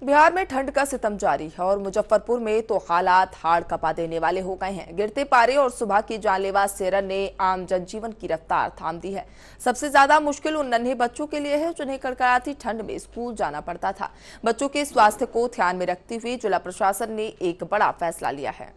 बिहार में ठंड का सितम जारी है और मुजफ्फरपुर में तो हालात हाड़ कपा देने वाले हो गए हैं। गिरते पारे और सुबह की जानलेवा सेरन ने आम जनजीवन की रफ्तार थाम दी है। सबसे ज्यादा मुश्किल उन नन्हे बच्चों के लिए है जिन्हें कड़कड़ाती ठंड में स्कूल जाना पड़ता था। बच्चों के स्वास्थ्य को ध्यान में रखते हुए जिला प्रशासन ने एक बड़ा फैसला लिया है।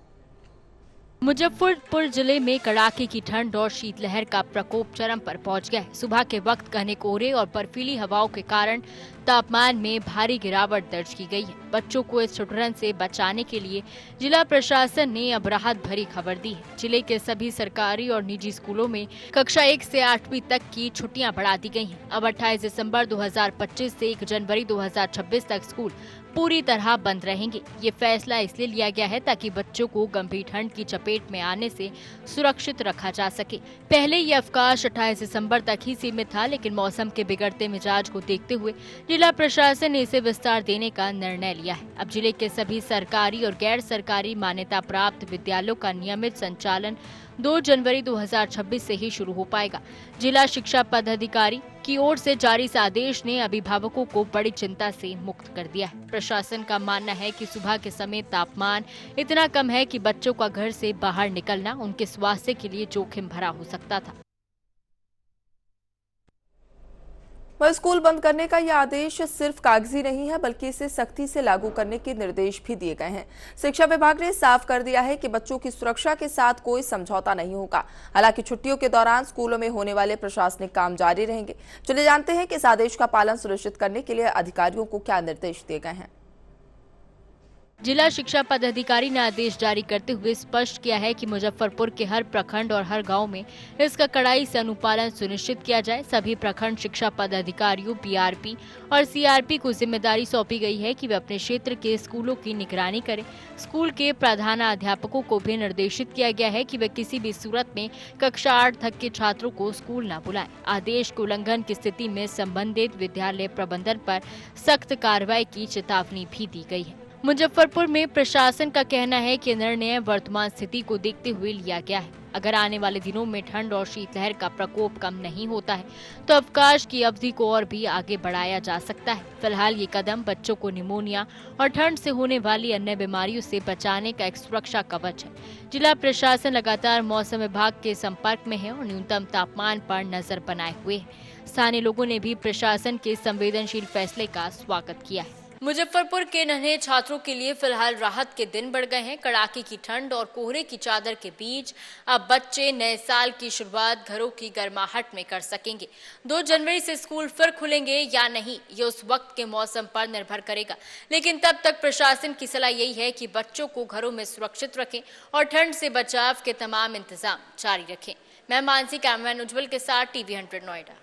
मुजफ्फरपुर जिले में कड़ाके की ठंड और शीतलहर का प्रकोप चरम पर पहुंच गया है। सुबह के वक्त घने कोहरे और बर्फीली हवाओं के कारण तापमान में भारी गिरावट दर्ज की गई है। बच्चों को इस ठिठुरन से बचाने के लिए जिला प्रशासन ने अब राहत भरी खबर दी है। जिले के सभी सरकारी और निजी स्कूलों में कक्षा 1 से 8वीं तक की छुट्टियां बढ़ा दी गई हैं। अब 28 दिसंबर 2025 से 1 जनवरी 2026 तक स्कूल पूरी तरह बंद रहेंगे। ये फैसला इसलिए लिया गया है ताकि बच्चों को गंभीर ठंड की चपेट में आने से सुरक्षित रखा जा सके। पहले ये अवकाश 28 दिसंबर तक ही सीमित था, लेकिन मौसम के बिगड़ते मिजाज को देखते हुए जिला प्रशासन ने इसे विस्तार देने का निर्णय लिया है। अब जिले के सभी सरकारी और गैर सरकारी मान्यता प्राप्त विद्यालयों का नियमित संचालन 2 जनवरी 2026 से ही शुरू हो पाएगा। जिला शिक्षा पदाधिकारी की ओर से जारी इस आदेश ने अभिभावकों को बड़ी चिंता से मुक्त कर दिया है। प्रशासन का मानना है कि सुबह के समय तापमान इतना कम है कि बच्चों का घर से बाहर निकलना उनके स्वास्थ्य के लिए जोखिम भरा हो सकता था। वह स्कूल बंद करने का यह आदेश सिर्फ कागजी नहीं है, बल्कि इसे सख्ती से लागू करने के निर्देश भी दिए गए हैं। शिक्षा विभाग ने साफ कर दिया है कि बच्चों की सुरक्षा के साथ कोई समझौता नहीं होगा। हालांकि छुट्टियों के दौरान स्कूलों में होने वाले प्रशासनिक काम जारी रहेंगे। चलिए जानते हैं कि इस आदेश का पालन सुनिश्चित करने के लिए अधिकारियों को क्या निर्देश दिए गए हैं। जिला शिक्षा पदाधिकारी ने आदेश जारी करते हुए स्पष्ट किया है कि मुजफ्फरपुर के हर प्रखंड और हर गांव में इसका कड़ाई से अनुपालन सुनिश्चित किया जाए। सभी प्रखंड शिक्षा पदाधिकारियों, पीआरपी और सीआरपी को जिम्मेदारी सौंपी गई है कि वे अपने क्षेत्र के स्कूलों की निगरानी करें। स्कूल के प्रधानाध्यापकों को भी निर्देशित किया गया है कि वे किसी भी सूरत में कक्षा 8 तक के छात्रों को स्कूल न बुलाएं। आदेश के उल्लंघन की स्थिति में संबंधित विद्यालय प्रबंधन पर सख्त कार्रवाई की चेतावनी भी दी गई है। मुजफ्फरपुर में प्रशासन का कहना है कि निर्णय वर्तमान स्थिति को देखते हुए लिया गया है। अगर आने वाले दिनों में ठंड और शीतलहर का प्रकोप कम नहीं होता है तो अवकाश की अवधि को और भी आगे बढ़ाया जा सकता है। फिलहाल ये कदम बच्चों को निमोनिया और ठंड से होने वाली अन्य बीमारियों से बचाने का एक सुरक्षा कवच है। जिला प्रशासन लगातार मौसम विभाग के संपर्क में है और न्यूनतम तापमान पर नजर बनाए हुए है। स्थानीय लोगों ने भी प्रशासन के संवेदनशील फैसले का स्वागत किया है। मुजफ्फरपुर के नन्हे छात्रों के लिए फिलहाल राहत के दिन बढ़ गए हैं। कड़ाके की ठंड और कोहरे की चादर के बीच अब बच्चे नए साल की शुरुआत घरों की गर्माहट में कर सकेंगे। 2 जनवरी से स्कूल फिर खुलेंगे या नहीं, ये उस वक्त के मौसम पर निर्भर करेगा, लेकिन तब तक प्रशासन की सलाह यही है कि बच्चों को घरों में सुरक्षित रखें और ठंड से बचाव के तमाम इंतजाम जारी रखें। मैं मानसी, कैमरामैन उज्जवल के साथ टीवी 100 नोएडा।